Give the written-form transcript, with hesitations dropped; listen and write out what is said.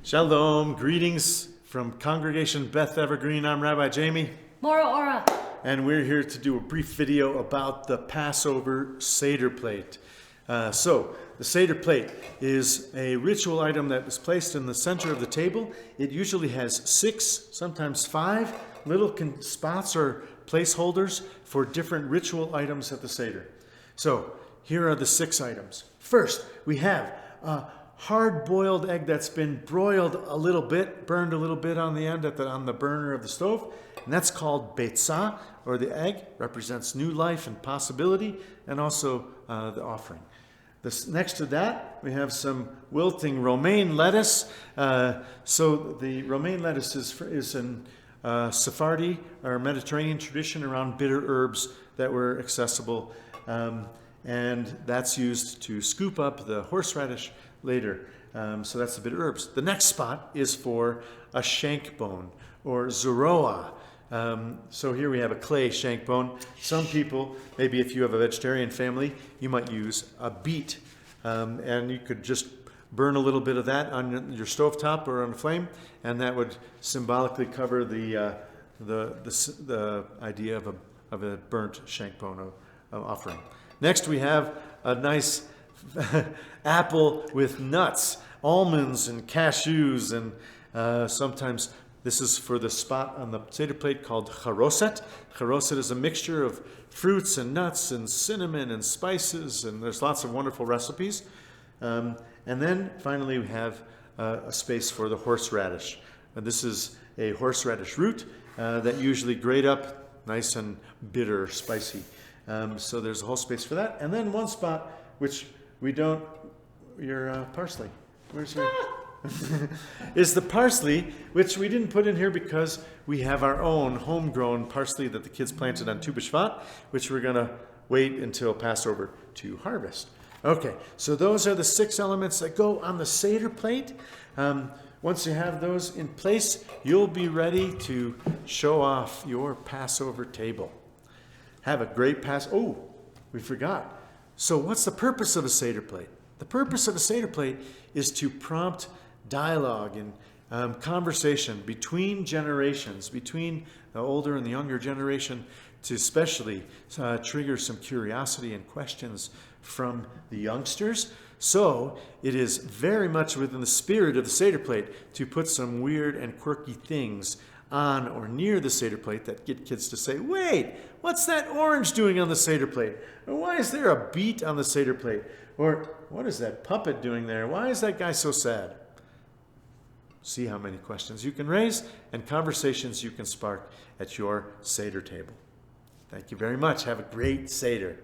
Shalom, greetings from Congregation Beth Evergreen. I'm Rabbi Jamie. Mora Ora. And we're here to do a brief video about the Passover Seder plate. So, the Seder plate is a ritual item that is placed in the center of the table. It usually has 6, sometimes 5 little spots or placeholders for different ritual items at the Seder. So, here are the 6 items. First, we have a hard-boiled egg that's been broiled a little bit, burned a little bit on the end on the burner of the stove, and that's called betzah, or the egg represents new life and possibility, and also the offering. Next to that, we have some wilting romaine lettuce. So the romaine lettuce is in Sephardi or Mediterranean tradition around bitter herbs that were accessible, and that's used to scoop up the horseradish later. So that's the bitter herbs. The next spot is for a shank bone or zoroa. So here we have a clay shank bone. Some people, maybe if you have a vegetarian family, you might use a beet. And you could just burn a little bit of that on your stovetop or on the flame, and that would symbolically cover the idea of a burnt shank bone offering. Next we have a nice apple with nuts, almonds and cashews, and sometimes this is for the spot on the Seder plate called charoset. Charoset is a mixture of fruits and nuts and cinnamon and spices, and there's lots of wonderful recipes. And then finally we have a space for the horseradish. This is a horseradish root that usually grate up nice and bitter, spicy. So there's a whole space for that. And then one spot which we don't, your parsley. Where's your... is the parsley, which we didn't put in here because we have our own homegrown parsley that the kids planted on Tu B'Shvat, which we're going to wait until Passover to harvest. Okay, so those are the 6 elements that go on the Seder plate. Once you have those in place, you'll be ready to show off your Passover table. Have a great Oh, we forgot. So what's the purpose of a Seder plate? The purpose of a Seder plate is to prompt dialogue and conversation between generations, between the older and the younger generation, to especially trigger some curiosity and questions from the youngsters. So it is very much within the spirit of the Seder plate to put some weird and quirky things on or near the Seder plate that get kids to say, wait, what's that orange doing on the Seder plate? Or why is there a beet on the Seder plate? Or what is that puppet doing there? Why is that guy so sad? See how many questions you can raise and conversations you can spark at your Seder table. Thank you very much. Have a great Seder.